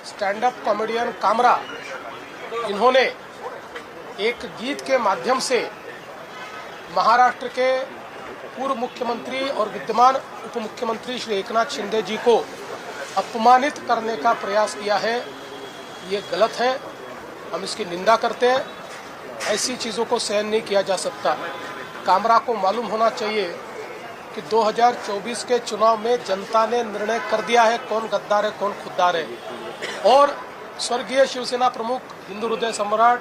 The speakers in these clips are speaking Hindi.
स्टैंड अप कॉमेडियन कामरा, इन्होंने एक गीत के माध्यम से महाराष्ट्र के पूर्व मुख्यमंत्री और विद्यमान उप मुख्यमंत्री श्री एकनाथ शिंदे जी को अपमानित करने का प्रयास किया है। ये गलत है, हम इसकी निंदा करते हैं। ऐसी चीज़ों को सहन नहीं किया जा सकता। कामरा को मालूम होना चाहिए कि 2024 के चुनाव में जनता ने निर्णय कर दिया है कौन गद्दार है कौन खुद्दार है, और स्वर्गीय शिवसेना प्रमुख हिंदू हृदय सम्राट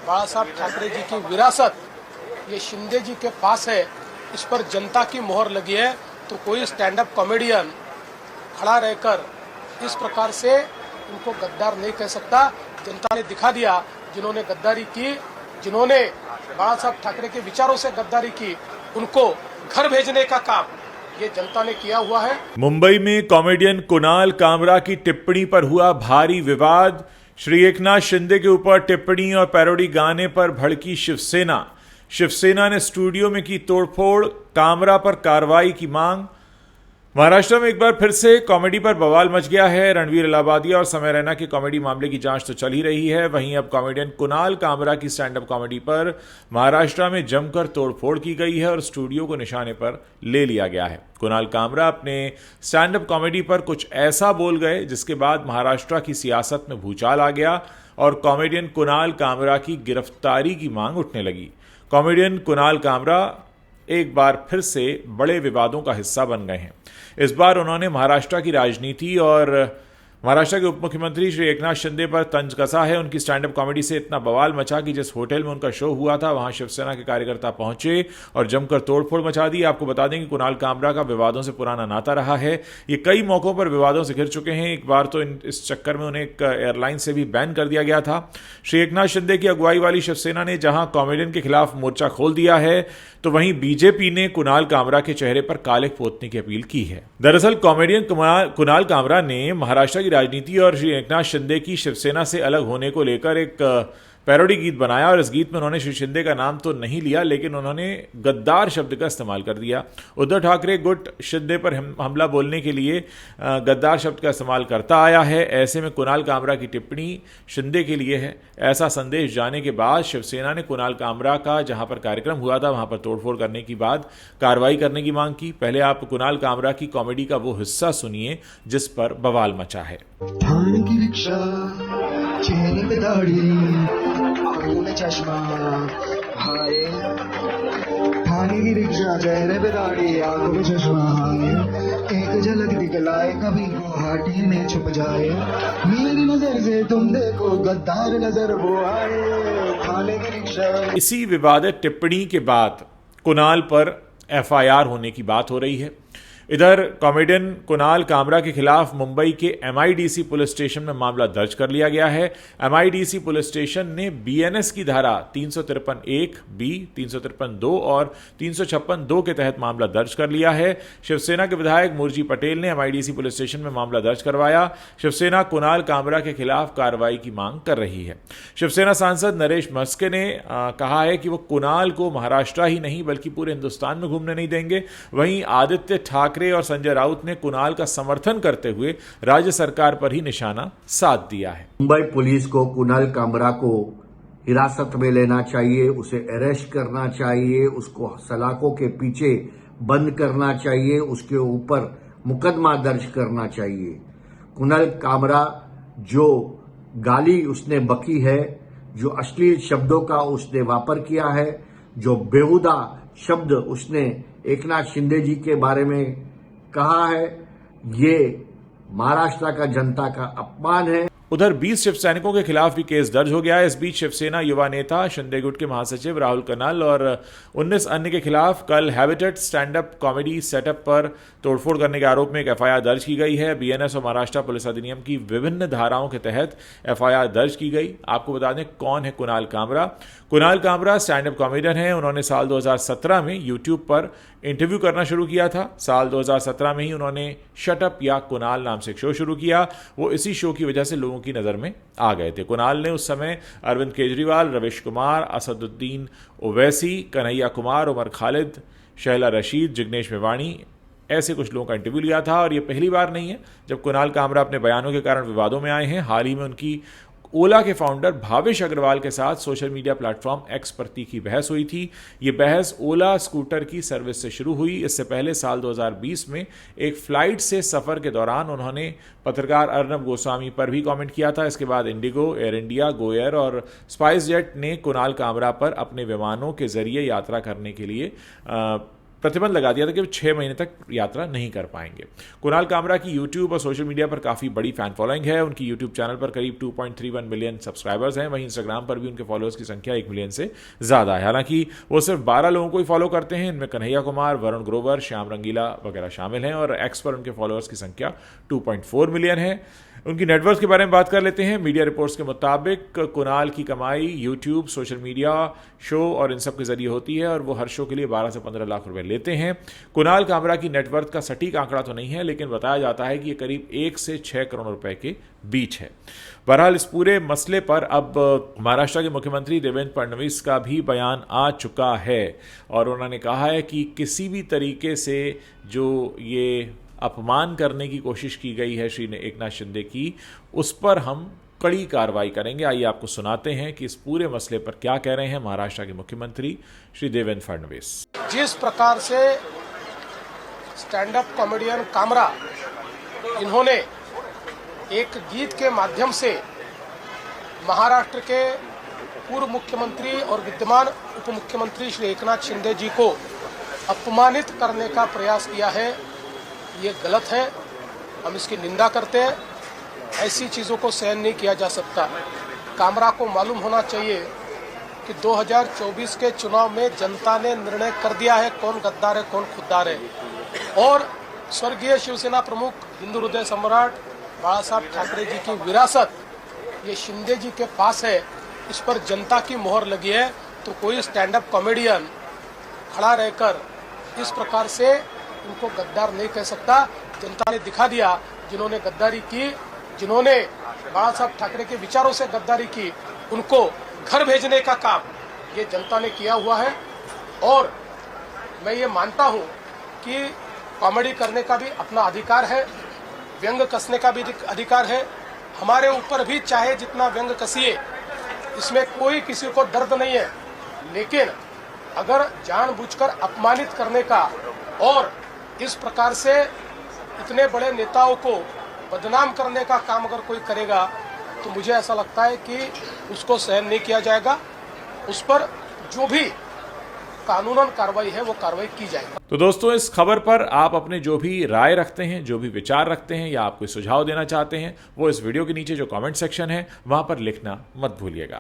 बाला साहब ठाकरे जी की विरासत ये शिंदे जी के पास है। इस पर जनता की मोहर लगी है, तो कोई स्टैंड अप कॉमेडियन खड़ा रहकर इस प्रकार से इनको गद्दार नहीं कह सकता। जनता ने दिखा दिया, जिन्होंने गद्दारी की, जिन्होंने बाला साहब ठाकरे के विचारों से गद्दारी की, उनको घर भेजने का काम ये जनता ने किया हुआ है। मुंबई में कॉमेडियन कुणाल कामरा की टिप्पणी पर हुआ भारी विवाद। श्री एकनाथ शिंदे के ऊपर टिप्पणी और पैरोडी गाने पर भड़की शिवसेना। शिवसेना ने स्टूडियो में की तोड़फोड़, कामरा पर कार्रवाई की मांग। महाराष्ट्र में एक बार फिर से कॉमेडी पर बवाल मच गया है। रणवीर इलाहाबादिया और समय रैना के कॉमेडी मामले की जांच तो चल ही रही है, वहीं अब कॉमेडियन कुणाल कामरा की स्टैंड अप कॉमेडी पर महाराष्ट्र में जमकर तोड़फोड़ की गई है और स्टूडियो को निशाने पर ले लिया गया है। कुणाल कामरा अपने स्टैंड अप कॉमेडी पर कुछ ऐसा बोल गए जिसके बाद महाराष्ट्र की सियासत में भूचाल आ गया और कॉमेडियन कुणाल कामरा की गिरफ्तारी की मांग उठने लगी। कॉमेडियन कुणाल कामरा एक बार फिर से बड़े विवादों का हिस्सा बन गए हैं। इस बार उन्होंने महाराष्ट्र की राजनीति और महाराष्ट्र के उप मुख्यमंत्री श्री एकनाथ शिंदे पर तंज कसा है। उनकी स्टैंड अप कॉमेडी से इतना बवाल मचा कि जिस होटल में उनका शो हुआ था वहां शिवसेना के कार्यकर्ता पहुंचे और जमकर तोड़फोड़ मचा दी। आपको बता दें कि कुणाल कामरा का विवादों से पुराना नाता रहा है। ये कई मौकों पर विवादों से घिर चुके हैं। एक बार तो इस चक्कर में उन्हें एक एयरलाइन से भी बैन कर दिया गया था। श्री एकनाथ शिंदे की अगुवाई वाली शिवसेना ने जहां कॉमेडियन के खिलाफ मोर्चा खोल दिया है, तो वहीं बीजेपी ने कुणाल कामरा के चेहरे पर काले पोतने की अपील की है। दरअसल कॉमेडियन कुणाल कामरा ने महाराष्ट्र की राजनीति और श्री एकनाथ शिंदे की शिवसेना से अलग होने को लेकर एक पैरोडी गीत बनाया और इस गीत में उन्होंने श्री शिंदे का नाम तो नहीं लिया, लेकिन उन्होंने गद्दार शब्द का इस्तेमाल कर दिया। उद्धव ठाकरे गुट शिंदे पर हमला बोलने के लिए गद्दार शब्द का इस्तेमाल करता आया है। ऐसे में कुणाल कामरा की टिप्पणी शिंदे के लिए है। ऐसा संदेश जाने के बाद शिवसेना ने कुणाल कामरा का जहां पर कार्यक्रम हुआ था वहां पर तोड़फोड़ करने की बाद कार्रवाई करने की मांग की। पहले आप कुणाल कामरा की कॉमेडी का वो हिस्सा सुनिए जिस पर बवाल मचा है। चेहरे पे दाढ़ी, आंखों में चश्मा, हाय थाने की रिक्शा, चेहरे पे दाढ़ी, आंखों में चश्मा, हाय एक झलक दिखलाए कभी गुवाहाटी में छुप जाए, मेरी नजर से तुम देखो गद्दार नजर वो आए, थाने की रिक्शा। इसी विवादित टिप्पणी के बाद कुणाल पर एफआईआर होने की बात हो रही है। इधर कॉमेडियन कुणाल कामरा के खिलाफ मुंबई के एमआईडीसी पुलिस स्टेशन में मामला दर्ज कर लिया गया है। एमआईडीसी पुलिस स्टेशन ने बीएनएस की धारा 353(1), बी 353(2) और 356(2) के तहत मामला दर्ज कर लिया है। शिवसेना के विधायक मुरजी पटेल ने एमआईडीसी पुलिस स्टेशन में मामला दर्ज करवाया। शिवसेना कुणाल कामरा के खिलाफ कार्रवाई की मांग कर रही है। शिवसेना सांसद नरेश मस्के ने कहा है कि वो कुणाल को महाराष्ट्र ही नहीं बल्कि पूरे हिंदुस्तान में घूमने नहीं देंगे। वहीं आदित्य ठाकरे और संजय राउत ने कुणाल का समर्थन करते हुए राज्य सरकार पर ही निशाना साध दिया है। मुंबई पुलिस को कुणाल कामरा को हिरासत में लेना चाहिए, उसे अरेस्ट करना चाहिए, उसको सलाखों के पीछे बंद करना चाहिए, उसके ऊपर मुकदमा दर्ज करना चाहिए। कुणाल कामरा जो गाली उसने बकी है, जो अश्लील शब्दों का उसने वापर किया है, जो बेहुदा शब्द उसने एकनाथ शिंदे जी के बारे में कहा है, ये महाराष्ट्र का जनता का अपमान है। उधर 20 शिव सैनिकों के खिलाफ भी केस दर्ज हो गया है। इस बीच शिवसेना युवा नेता शिंदे गुट के महासचिव राहुल कनाल और 19 अन्य के खिलाफ कल habitat stand up comedy setup पर तोड़फोड़ करने के आरोप में एक एफआईआर दर्ज की गई है। बीएनएस और महाराष्ट्र पुलिस अधिनियम की विभिन्न धाराओं के तहत एफआईआर दर्ज की गई। आपको बता दें कौन है Kunal Kamra. Kunal Kamra stand up comedian है। उन्होंने साल 2017 में यूट्यूब पर इंटरव्यू करना शुरू किया था। साल 2017 में ही उन्होंने शटअप या कुणाल नाम से एक शो शुरू किया। वो इसी शो की वजह से लोगों की नज़र में आ गए थे। कुणाल ने उस समय अरविंद केजरीवाल, रविश कुमार, असदुद्दीन ओवैसी, कन्हैया कुमार, उमर खालिद, शैला रशीद, जिग्नेश मेवाणी ऐसे कुछ लोगों का इंटरव्यू लिया था। और ये पहली बार नहीं है जब कुणाल कामरा अपने बयानों के कारण विवादों में आए हैं। हाल ही में उनकी ओला के फाउंडर भावेश अग्रवाल के साथ सोशल मीडिया प्लेटफॉर्म एक्स पर तीखी बहस हुई थी। ये बहस ओला स्कूटर की सर्विस से शुरू हुई। इससे पहले साल 2020 में एक फ्लाइट से सफ़र के दौरान उन्होंने पत्रकार अर्नब गोस्वामी पर भी कमेंट किया था। इसके बाद इंडिगो, एयर इंडिया, गोएयर और स्पाइस जेट ने कुणाल कामरा पर अपने विमानों के जरिए यात्रा करने के लिए प्रतिबंध लगा दिया था कि वो 6 महीने तक यात्रा नहीं कर पाएंगे। कुणाल कामरा की यूट्यूब और सोशल मीडिया पर काफ़ी बड़ी फ़ैन फॉलोइंग है। उनकी यूट्यूब चैनल पर करीब 2.31 मिलियन सब्सक्राइबर्स हैं। वहीं इंस्टाग्राम पर भी उनके फॉलोअर्स की संख्या 1 मिलियन से ज़्यादा है। हालांकि वो सिर्फ 12 लोगों को ही फॉलो करते हैं। इनमें कन्हैया कुमार, वरुण ग्रोवर, श्याम रंगीला वगैरह शामिल हैं। और एक्स पर उनके फॉलोअर्स की संख्या 2.4 मिलियन है। उनकी नेटवर्क के बारे में बात कर लेते हैं। मीडिया रिपोर्ट्स के मुताबिक कुणाल की कमाई यूट्यूब, सोशल मीडिया, शो और इन सब के जरिए होती है और वो हर शो के लिए 12 से 15 लाख रुपए लेते हैं। कुणाल कामरा की नेटवर्थ का सटीक आंकड़ा तो नहीं है, लेकिन बताया जाता है कि ये करीब 1 से 6 करोड़ रुपए के बीच है। बहरहाल इस पूरे मसले पर अब महाराष्ट्र के मुख्यमंत्री देवेंद्र फडणवीस का भी बयान आ चुका है और उन्होंने कहा है कि किसी भी तरीके से जो ये अपमान करने की कोशिश की गई है श्री एकनाथ शिंदे की, उस पर हम कड़ी कार्रवाई करेंगे। आइए आपको सुनाते हैं कि इस पूरे मसले पर क्या कह रहे हैं महाराष्ट्र के मुख्यमंत्री श्री देवेंद्र फडणवीस। जिस प्रकार से स्टैंड अप कॉमेडियन कामरा इन्होंने एक गीत के माध्यम से महाराष्ट्र के पूर्व मुख्यमंत्री और विद्यमान उप मुख्यमंत्री श्री एकनाथ शिंदे जी को अपमानित करने का प्रयास किया है, ये गलत है। हम इसकी निंदा करते हैं। ऐसी चीज़ों को सहन नहीं किया जा सकता। कामरा को मालूम होना चाहिए कि 2024 के चुनाव में जनता ने निर्णय कर दिया है कौन गद्दार है, कौन खुद्दार है। और स्वर्गीय शिवसेना प्रमुख, हिंदू हृदय सम्राट बाला साहब ठाकरे जी की विरासत ये शिंदे जी के पास है। इस पर जनता की मोहर लगी है। तो कोई स्टैंड अप कॉमेडियन खड़ा रहकर इस प्रकार से उनको गद्दार नहीं कह सकता। जनता ने दिखा दिया, जिन्होंने गद्दारी की, जिन्होंने बाला साहब ठाकरे के विचारों से गद्दारी की, उनको घर भेजने का काम ये जनता ने किया हुआ है। और मैं ये मानता हूँ कि कॉमेडी करने का भी अपना अधिकार है, व्यंग कसने का भी अधिकार है। हमारे ऊपर भी चाहे जितना व्यंग कसिए, इसमें कोई किसी को दर्द नहीं है। लेकिन अगर जानबूझकर अपमानित करने का और इस प्रकार से इतने बड़े नेताओं को बदनाम करने का काम अगर कोई करेगा तो मुझे ऐसा लगता है कि उसको सहन नहीं किया जाएगा। उस पर जो भी कानूनन कार्रवाई है वो कार्रवाई की जाएगी। तो दोस्तों, इस खबर पर आप अपने जो भी राय रखते हैं, जो भी विचार रखते हैं या आप कोई सुझाव देना चाहते हैं, वो इस वीडियो के नीचे जो कमेंट सेक्शन है वहां पर लिखना मत भूलिएगा।